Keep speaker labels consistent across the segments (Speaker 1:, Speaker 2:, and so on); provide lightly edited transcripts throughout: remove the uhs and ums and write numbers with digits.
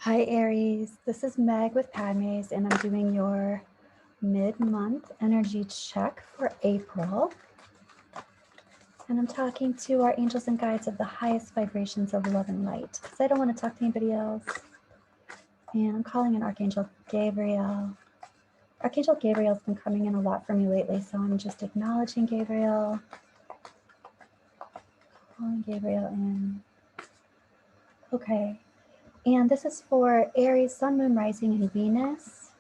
Speaker 1: Hi Aries, this is Meg with Padmes and I'm doing your mid-month energy check for April. And I'm talking to our angels and guides of the highest vibrations of love and light because I don't want to talk to anybody else. And I'm calling in Archangel Gabriel. Archangel Gabriel's been coming in a lot for me lately, so I'm just acknowledging Gabriel. Calling Gabriel in. Okay. And this is for Aries, Sun, Moon, Rising, and Venus.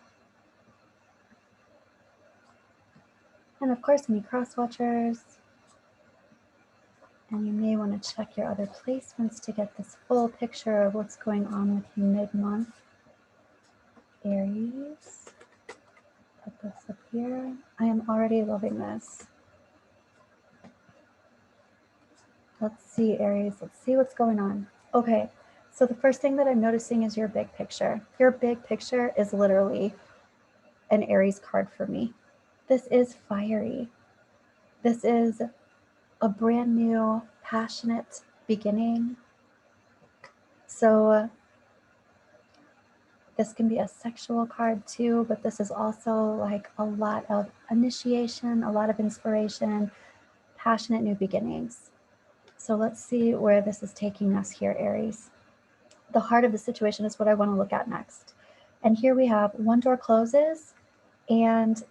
Speaker 1: And of course, any cross watchers. And you may want to check your other placements to get this full picture of what's going on with you mid-month. Aries. Put this up here. I am already loving this. Let's see, Aries. Let's see what's going on. Okay, so the first thing that I'm noticing is your big picture. Your big picture is literally an Aries card for me. This is fiery. This is a brand new, passionate beginning. So this can be a sexual card too, but this is also like a lot of initiation, a lot of inspiration, passionate new beginnings. So let's see where this is taking us here, Aries. The heart of the situation is what I want to look at next. And here we have one door closes, and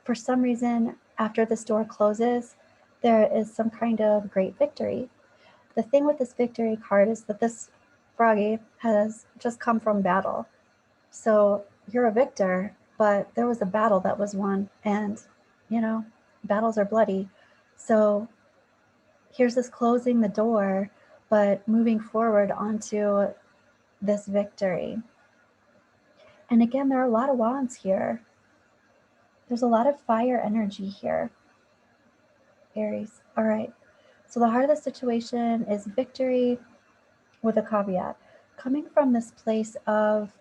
Speaker 1: for some reason, after this door closes, there is some kind of great victory. The thing with this victory card is that this froggy has just come from battle. So you're a victor, but there was a battle that was won, and battles are bloody. So here's this closing the door, but moving forward onto this victory. And again, there are a lot of wands here. There's a lot of fire energy here, Aries. All right. So the heart of the situation is victory with a caveat. Coming from this place of,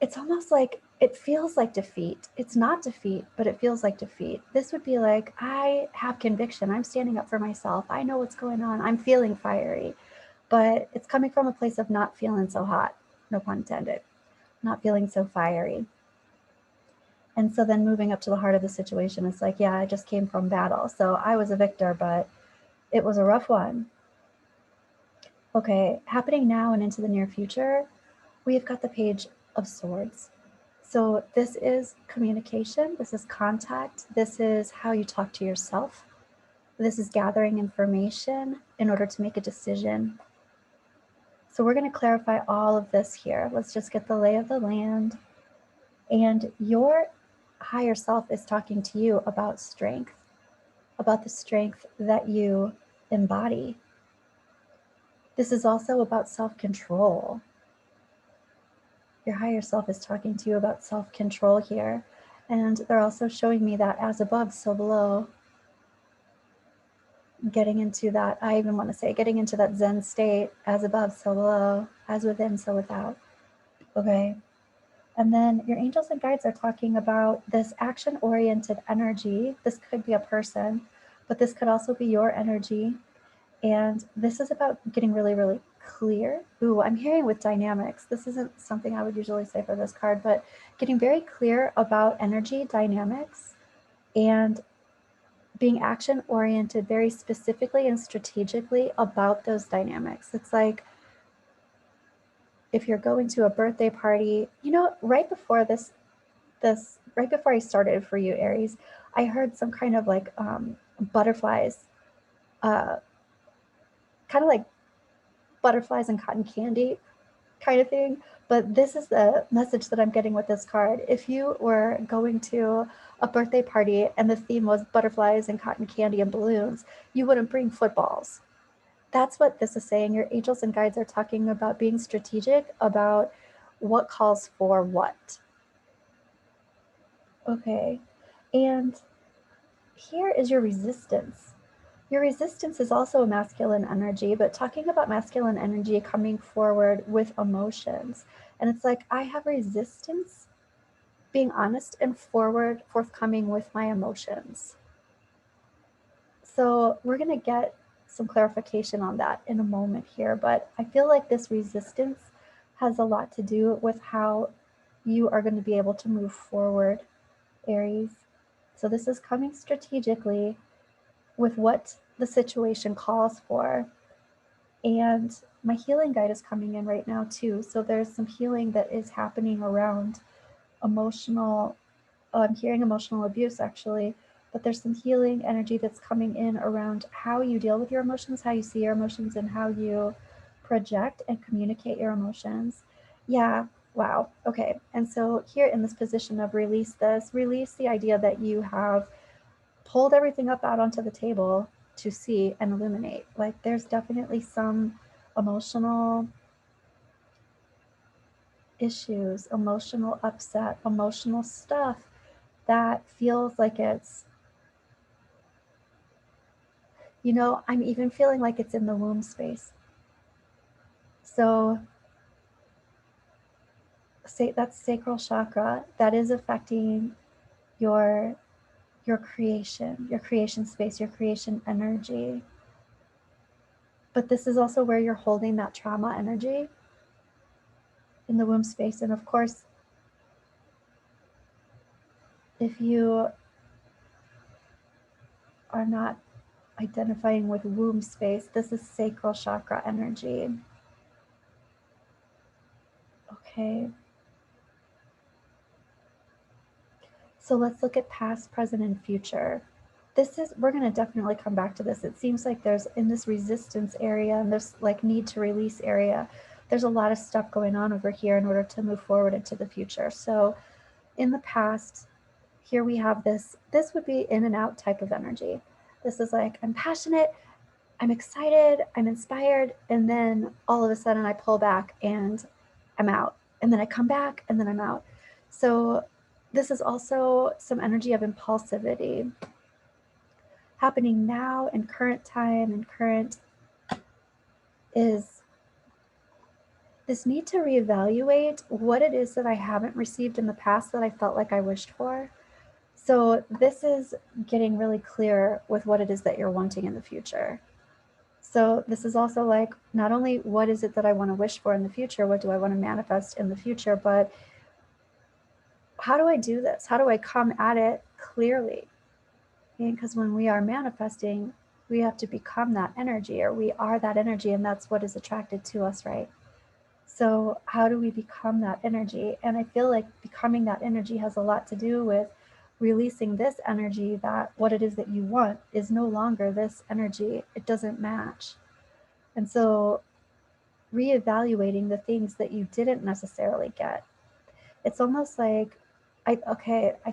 Speaker 1: it's almost like, it feels like defeat. It's not defeat, but it feels like defeat. This would be like, I have conviction. I'm standing up for myself. I know what's going on. I'm feeling fiery, but it's coming from a place of not feeling so hot, no pun intended, not feeling so fiery. And so then moving up to the heart of the situation, it's like, yeah, I just came from battle. So I was a victor, but it was a rough one. Okay, happening now and into the near future, we've got the Page of Swords. So this is communication, this is contact, this is how you talk to yourself. This is gathering information in order to make a decision. So we're going to clarify all of this here. Let's just get the lay of the land. And your higher self is talking to you about strength, about the strength that you embody. This is also about self-control. Your higher self is talking to you about self-control here. And they're also showing me that as above, so below. Getting into that, I even want to say, getting into that Zen state, as above, so below, as within, so without. Okay. And then your angels and guides are talking about this action-oriented energy. This could be a person, but this could also be your energy. And this is about getting really, really clear. Ooh, I'm hearing with dynamics. This isn't something I would usually say for this card, but getting very clear about energy dynamics and being action-oriented very specifically and strategically about those dynamics. It's like, if you're going to a birthday party, right before right before I started for you, Aries, I heard some kind of like butterflies, kind of like butterflies and cotton candy kind of thing. But this is the message that I'm getting with this card. If you were going to a birthday party and the theme was butterflies and cotton candy and balloons, you wouldn't bring footballs. That's what this is saying. Your angels and guides are talking about being strategic about what calls for what. Okay. And here is your resistance. Your resistance is also a masculine energy, but talking about masculine energy coming forward with emotions. And it's like, I have resistance being honest and forthcoming with my emotions. So we're going to get some clarification on that in a moment here, but I feel like this resistance has a lot to do with how you are going to be able to move forward, Aries. So this is coming strategically with what the situation calls for. And my healing guide is coming in right now too. So there's some healing that is happening around emotional, I'm hearing emotional abuse actually, but there's some healing energy that's coming in around how you deal with your emotions, how you see your emotions, and how you project and communicate your emotions. Yeah, wow. Okay. And so here in this position of release the idea that you have pulled everything up out onto the table to see and illuminate. Like there's definitely some emotional issues, emotional upset, emotional stuff that feels like it's, I'm even feeling like it's in the womb space. So say that's sacral chakra that is affecting your creation space, your creation energy. But this is also where you're holding that trauma energy in the womb space. And of course, if you are not identifying with womb space, this is sacral chakra energy. Okay. So let's look at past, present, and future. We're going to definitely come back to this. It seems like there's in this resistance area and this like need to release area, there's a lot of stuff going on over here in order to move forward into the future. So in the past, here we have this would be in and out type of energy. This is like, I'm passionate, I'm excited, I'm inspired, and then all of a sudden I pull back and I'm out. And then I come back and then I'm out. So this is also some energy of impulsivity happening now in current time and current is this need to reevaluate what it is that I haven't received in the past that I felt like I wished for. So this is getting really clear with what it is that you're wanting in the future. So this is also like, not only what is it that I want to wish for in the future, what do I want to manifest in the future, but how do I do this? How do I come at it clearly? Because when we are manifesting, we have to become that energy, or we are that energy, and that's what is attracted to us, right? So how do we become that energy? And I feel like becoming that energy has a lot to do with releasing this energy, that what it is that you want is no longer this energy. It doesn't match. And so reevaluating the things that you didn't necessarily get. It's almost like, I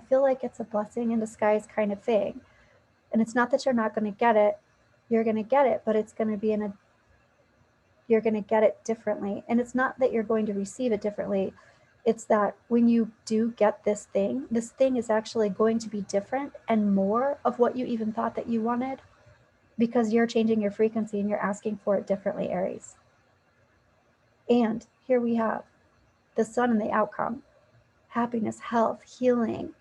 Speaker 1: feel like it's a blessing in disguise kind of thing. And it's not that you're not going to get it, you're going to get it, but it's going to be you're going to get it differently. And it's not that you're going to receive it differently. It's that when you do get this thing is actually going to be different and more of what you even thought that you wanted, because you're changing your frequency and you're asking for it differently, Aries. And here we have the sun and the outcome, happiness, health, healing,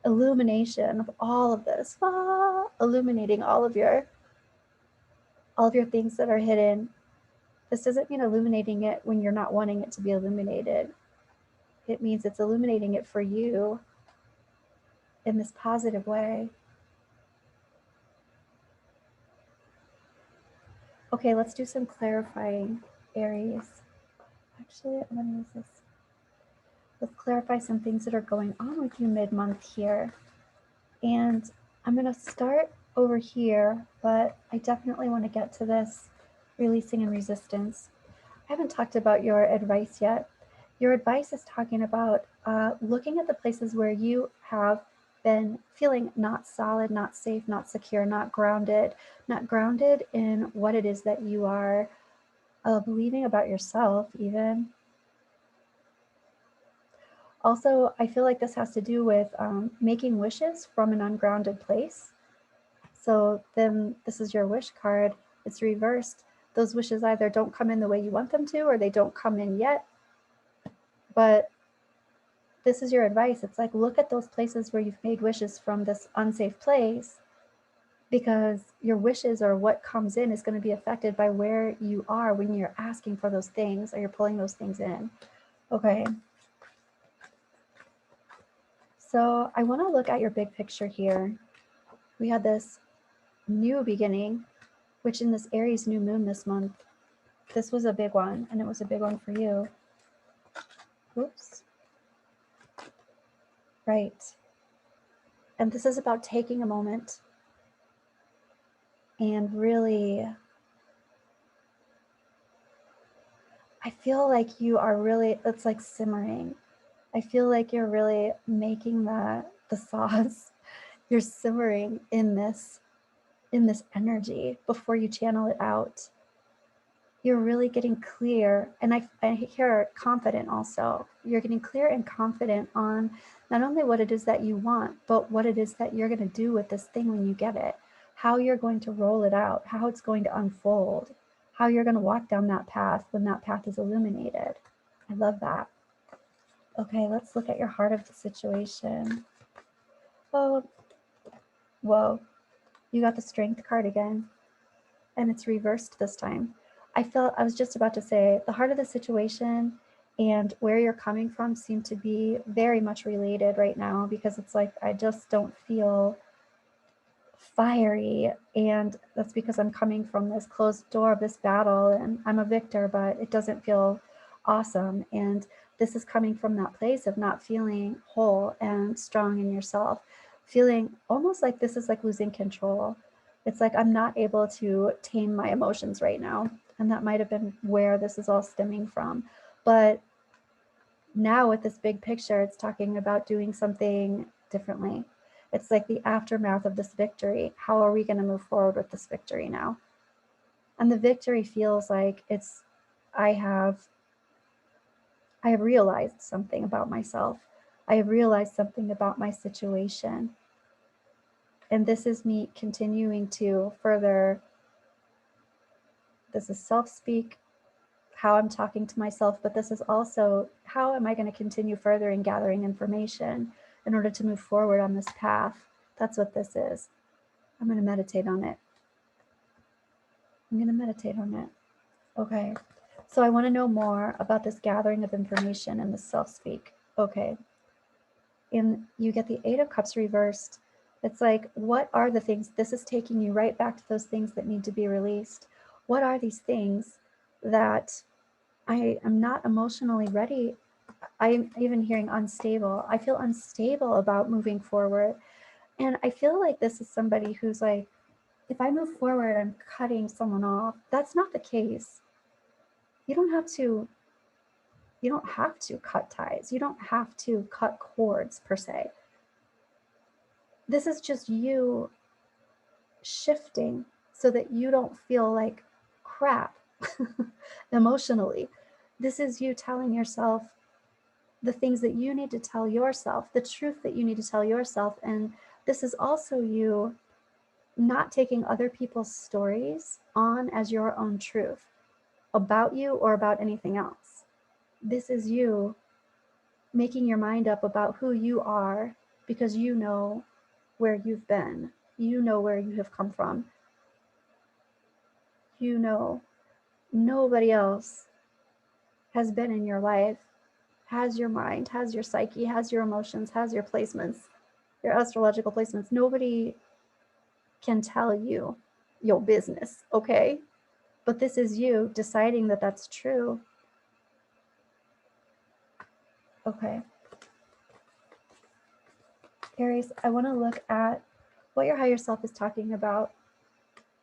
Speaker 1: illumination of all of this, illuminating all of your things that are hidden. This doesn't mean illuminating it when you're not wanting it to be illuminated. It means it's illuminating it for you in this positive way. Okay, let's do some clarifying, Aries. Actually, I'm going to use this. Let's clarify some things that are going on with you mid-month here. And I'm going to start over here, but I definitely want to get to this releasing and resistance. I haven't talked about your advice yet. Your advice is talking about looking at the places where you have been feeling not solid, not safe, not secure, not grounded in what it is that you are believing about yourself even. Also, I feel like this has to do with making wishes from an ungrounded place. So then this is your wish card. It's reversed. Those wishes either don't come in the way you want them to, or they don't come in yet. But this is your advice. It's like, look at those places where you've made wishes from this unsafe place because your wishes or what comes in is going to be affected by where you are when you're asking for those things or you're pulling those things in. Okay. So I want to look at your big picture here. We had this new beginning, which in this Aries new moon this month, this was a big one, and it was a big one for you. Oops. Right. And this is about taking a moment and really, I feel like you are really, it's like simmering. I feel like you're really making the sauce. You're simmering in this energy before you channel it out. You're really getting clear, and I hear confident also. You're getting clear and confident on not only what it is that you want, but what it is that you're going to do with this thing when you get it, how you're going to roll it out, how it's going to unfold, how you're going to walk down that path when that path is illuminated. I love that. Okay, let's look at your heart of the situation. Oh, whoa, you got the Strength card again, and it's reversed this time. I was just about to say, the heart of the situation and where you're coming from seem to be very much related right now, because it's like, I just don't feel fiery, and that's because I'm coming from this closed door of this battle, and I'm a victor, but it doesn't feel awesome. And this is coming from that place of not feeling whole and strong in yourself, feeling almost like this is like losing control. It's like I'm not able to tame my emotions right now, and that might have been where this is all stemming from. But now with this big picture, it's talking about doing something differently. It's like the aftermath of this victory. How are we going to move forward with this victory now? And the victory feels like it's, I have realized something about myself. I have realized something about my situation. And this is me continuing to further, this is self-speak, how I'm talking to myself, but this is also how am I going to continue further in gathering information in order to move forward on this path. That's what this is. I'm going to meditate on it. I'm going to meditate on it. Okay. So I want to know more about this gathering of information and the self-speak. Okay. And you get the Eight of Cups reversed. It's like, what are the things? This is taking you right back to those things that need to be released. What are these things that I am not emotionally ready? I'm even hearing unstable. I feel unstable about moving forward. And I feel like this is somebody who's like, if I move forward, I'm cutting someone off. That's not the case. You don't have to cut ties. You don't have to cut cords per se. This is just you shifting so that you don't feel like crap emotionally. This is you telling yourself the things that you need to tell yourself, the truth that you need to tell yourself. And this is also you not taking other people's stories on as your own truth about you or about anything else. This is you making your mind up about who you are, because you know where you've been, you know where you have come from, you know nobody else has been in your life, has your mind, has your psyche, has your emotions, has your placements, your astrological placements. Nobody can tell you your business, okay? But this is you deciding that that's true. Okay. Aries, I want to look at what your higher self is talking about.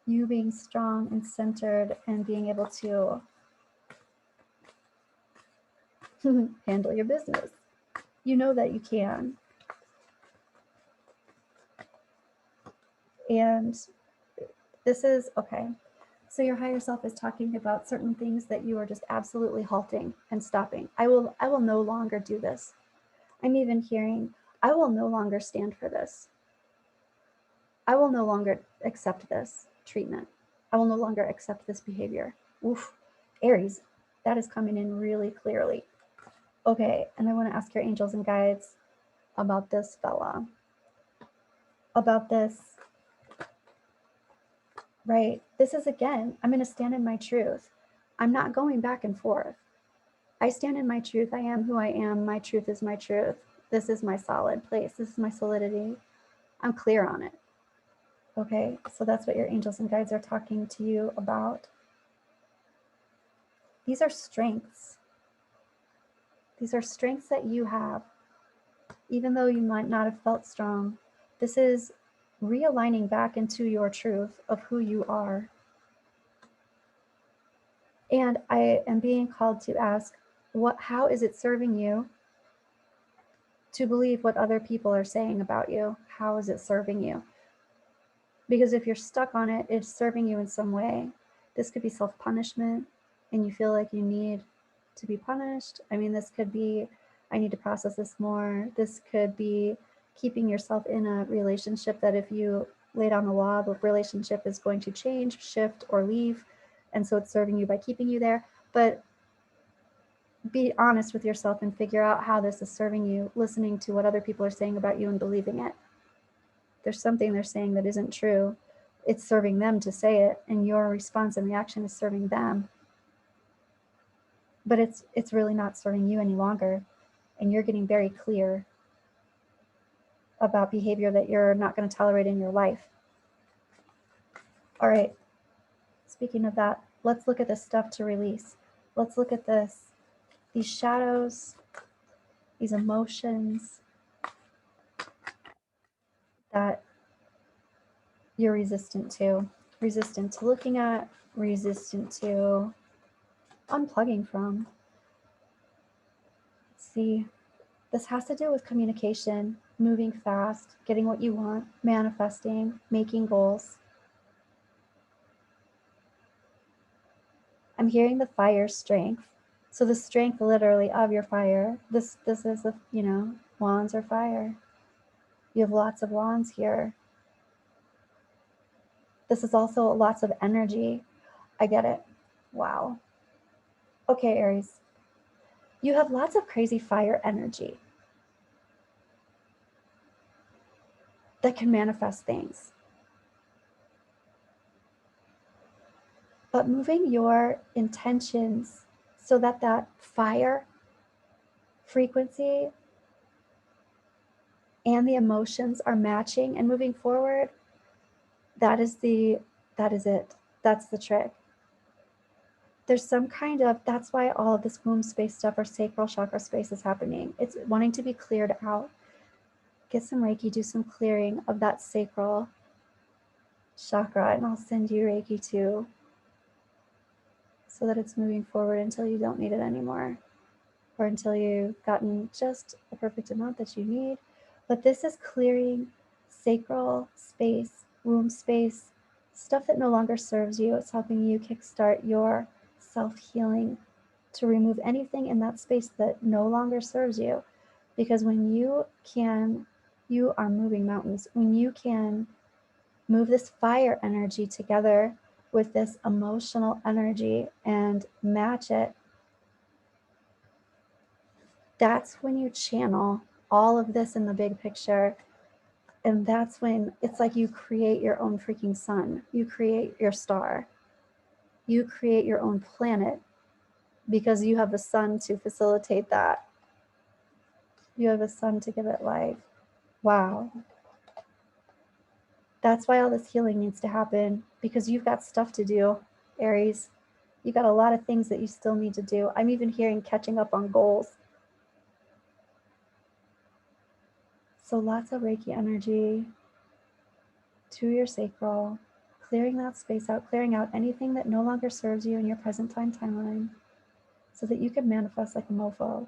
Speaker 1: You being strong and centered and being able to handle your business. You know that you can. And this is, okay. So your higher self is talking about certain things that you are just absolutely halting and stopping. I will no longer do this. I'm even hearing, I will no longer stand for this. I will no longer accept this treatment. I will no longer accept this behavior. Oof, Aries, that is coming in really clearly. Okay, and I want to ask your angels and guides about this fella, about this right? This is, again, I'm going to stand in my truth. I'm not going back and forth. I stand in my truth. I am who I am. My truth is my truth. This is my solid place. This is my solidity. I'm clear on it. Okay, so that's what your angels and guides are talking to you about. These are strengths. These are strengths that you have, even though you might not have felt strong. This is realigning back into your truth of who you are. And I am being called to ask, how is it serving you to believe what other people are saying about you? How is it serving you? Because if you're stuck on it, it's serving you in some way. This could be self-punishment, and you feel like you need to be punished. I mean, this could be, I need to process this more. This could be keeping yourself in a relationship that if you lay down the law, the relationship is going to change, shift, or leave. And so it's serving you by keeping you there. But be honest with yourself and figure out how this is serving you, listening to what other people are saying about you and believing it. There's something they're saying that isn't true. It's serving them to say it, and your response and reaction is serving them. But it's really not serving you any longer, and you're getting very clear about behavior that you're not going to tolerate in your life. All right, speaking of that, let's look at the stuff to release. Let's look at this, these shadows, these emotions that you're resistant to looking at, resistant to unplugging from. Let's see. This has to do with communication, moving fast, getting what you want, manifesting, making goals. I'm hearing the fire strength. So the strength literally of your fire. This is the, wands are fire. You have lots of wands here. This is also lots of energy. I get it. Wow. Okay, Aries. You have lots of crazy fire energy that can manifest things. But moving your intentions so that that fire frequency and the emotions are matching and moving forward, that is it. That's the trick. There's some kind of, that's why all of this womb space stuff or sacral chakra space is happening. It's wanting to be cleared out. Get some Reiki, do some clearing of that sacral chakra, and I'll send you Reiki too, so that it's moving forward until you don't need it anymore, or until you've gotten just a perfect amount that you need. But this is clearing sacral space, womb space, stuff that no longer serves you. It's helping you kickstart your self-healing to remove anything in that space that no longer serves you. Because when you are moving mountains. When you can move this fire energy together with this emotional energy and match it, that's when you channel all of this in the big picture. And that's when it's like you create your own freaking sun. You create your star. You create your own planet because you have a sun to facilitate that. You have a sun to give it life. Wow. That's why all this healing needs to happen, because you've got stuff to do, Aries. You got a lot of things that you still need to do. I'm even hearing catching up on goals. So lots of Reiki energy to your sacral, clearing that space out, clearing out anything that no longer serves you in your present time timeline so that you can manifest like a mofo.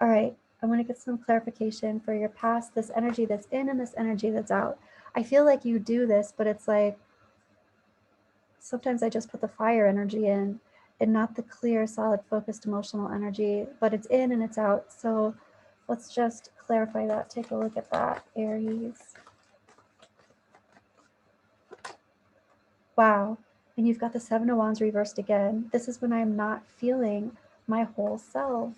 Speaker 1: All right, I want to get some clarification for your past, this energy that's in and this energy that's out. I feel like you do this, but it's like, sometimes I just put the fire energy in and not the clear, solid, focused emotional energy, but it's in and it's out. So let's just clarify that. Take a look at that, Aries. Wow. And you've got the Seven of Wands reversed again. This is when I'm not feeling my whole self.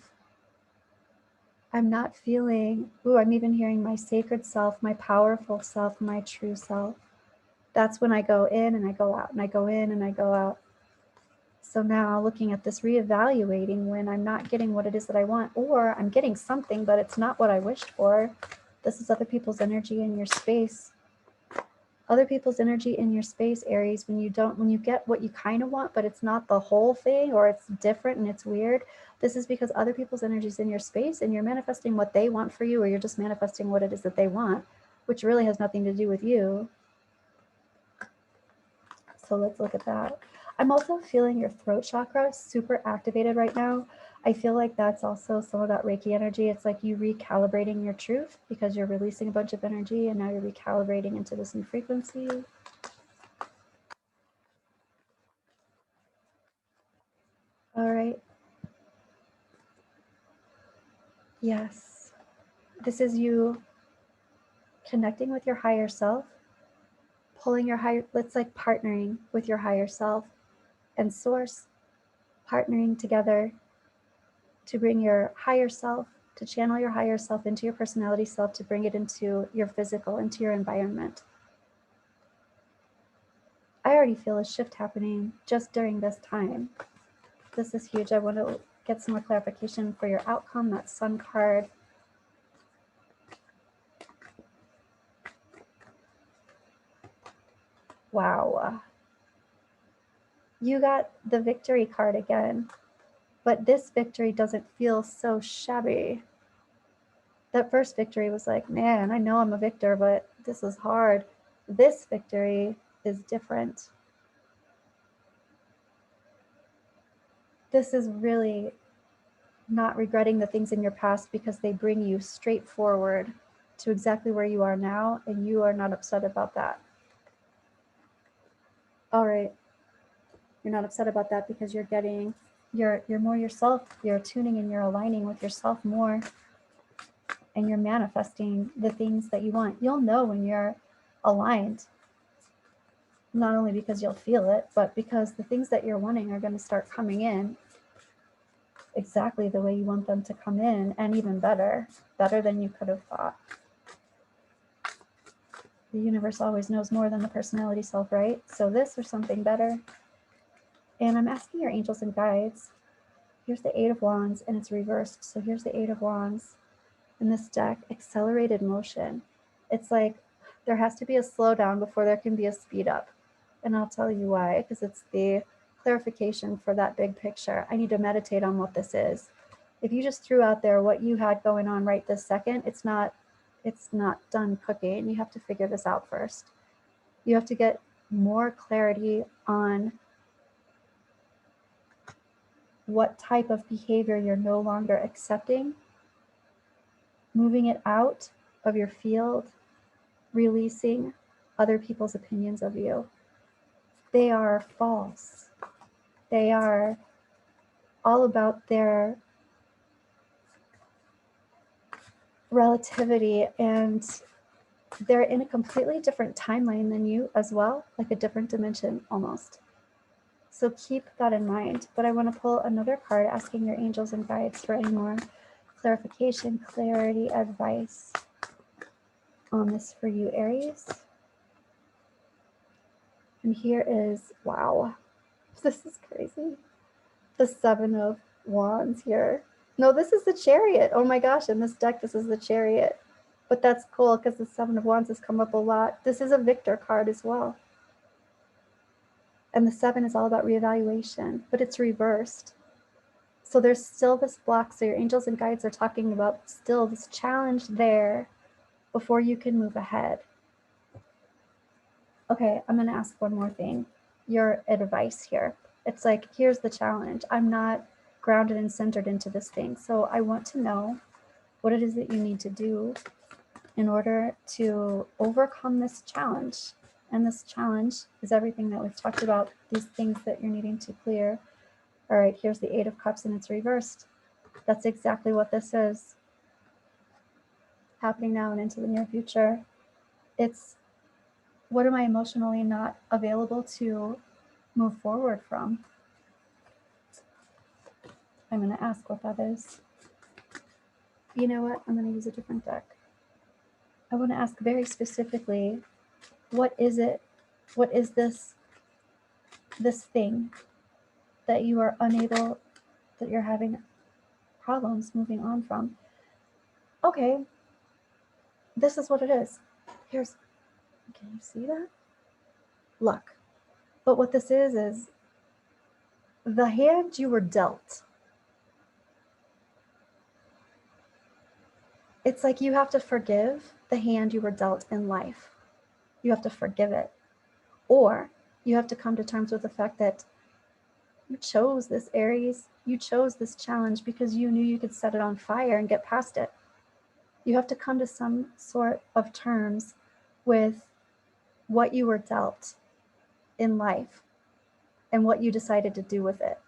Speaker 1: I'm not feeling, I'm even hearing my sacred self, my powerful self, my true self. That's when I go in and I go out, and I go in and I go out. So now looking at this, reevaluating when I'm not getting what it is that I want, or I'm getting something, but it's not what I wished for. This is other people's energy in your space. Other people's energy in your space, Aries, when you get what you kind of want, but it's not the whole thing, or it's different and it's weird. This is because other people's energy is in your space and you're manifesting what they want for you, or you're just manifesting what it is that they want, which really has nothing to do with you. So let's look at that. I'm also feeling your throat chakra super activated right now. I feel like that's also some of that Reiki energy. It's like you recalibrating your truth because you're releasing a bunch of energy and now you're recalibrating into this new frequency. All right. Yes. This is you connecting with your higher self, pulling your higher, let's like partnering with your higher self and source, partnering together to bring your higher self, to channel your higher self into your personality self, to bring it into your physical, into your environment. I already feel a shift happening just during this time. This is huge. I want to get some more clarification for your outcome, that Sun card. Wow. You got the victory card again, but this victory doesn't feel so shabby. That first victory was like, man, I know I'm a victor, but this is hard. This victory is different. This is really not regretting the things in your past because they bring you straight forward to exactly where you are now, and you are not upset about that. All right. You're not upset about that because you're getting, you're more yourself. You're tuning and you're aligning with yourself more, and you're manifesting the things that you want. You'll know when you're aligned, not only because you'll feel it, but because the things that you're wanting are going to start coming in exactly the way you want them to come in, and even better than you could have thought. The universe always knows more than the personality self, right? So this or something better. And I'm asking your angels and guides. Here's the Eight of Wands, and it's reversed. So here's the Eight of Wands in this deck, accelerated motion. It's like there has to be a slowdown before there can be a speed up. And I'll tell you why, because it's the clarification for that big picture. I need to meditate on what this is. If you just threw out there what you had going on right this second, it's not done cooking. You have to figure this out first. You have to get more clarity on what type of behavior you're no longer accepting, moving it out of your field, releasing other people's opinions of you. They are false. They are all about their relativity, and they're in a completely different timeline than you as well, like a different dimension almost. So keep that in mind. But I want to pull another card asking your angels and guides for any more clarification, clarity, advice on this for you, Aries. And here is, wow, this is crazy. The Seven of Wands here. No, this is the Chariot. Oh my gosh, in this deck, this is the Chariot. But that's cool because the Seven of Wands has come up a lot. This is a Victor card as well. And the Seven is all about reevaluation, but it's reversed. So there's still this block. So your angels and guides are talking about still this challenge there before you can move ahead. Okay, I'm going to ask one more thing. Your advice here. It's like, here's the challenge. I'm not grounded and centered into this thing. So I want to know what it is that you need to do in order to overcome this challenge. And this challenge is everything that we've talked about, these things that you're needing to clear. All right, here's the Eight of Cups and it's reversed. That's exactly what this is happening now and into the near future. It's, what am I emotionally not available to move forward from? I'm going to ask what that is. You know what? I'm going to use a different deck. I want to ask very specifically, what is it What is this thing that you are unable, that you're having problems moving on from? Okay, this is what it is. Can you see that? Luck. But what this is the hand you were dealt. It's like you have to forgive the hand you were dealt in life. You have to forgive it. Or you have to come to terms with the fact that you chose this, Aries. You chose this challenge because you knew you could set it on fire and get past it. You have to come to some sort of terms with what you were dealt in life and what you decided to do with it.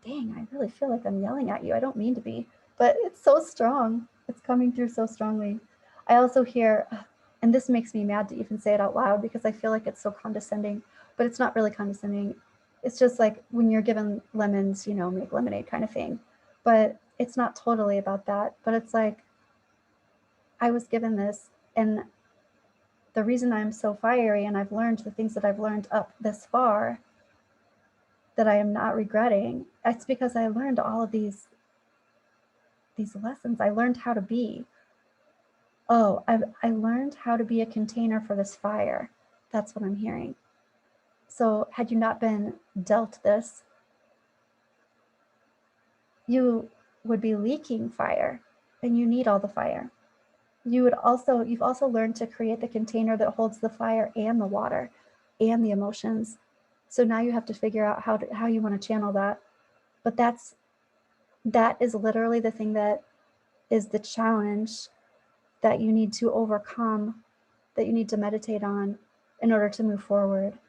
Speaker 1: Dang, I really feel like I'm yelling at you. I don't mean to be, but it's so strong. It's coming through so strongly. I also hear, and this makes me mad to even say it out loud because I feel like it's so condescending, but it's not really condescending. It's just like when you're given lemons, you know, make lemonade kind of thing. But it's not totally about that. But it's like, I was given this, and the reason I'm so fiery and I've learned the things that I've learned up this far that I am not regretting, it's because I learned all of these lessons. I learned how to be. Oh, I learned how to be a container for this fire. That's what I'm hearing. So had you not been dealt this, you would be leaking fire, and you need all the fire. You've also learned to create the container that holds the fire and the water and the emotions. So now you have to figure out how you want to channel that. But that is literally the thing that is the challenge that you need to overcome, that you need to meditate on in order to move forward.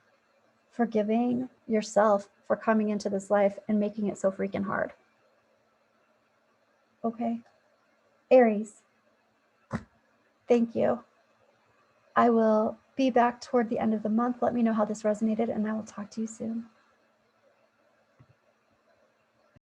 Speaker 1: Forgiving yourself for coming into this life and making it so freaking hard. Okay? Aries, thank you. I will be back toward the end of the month. Let me know how this resonated, and I will talk to you soon.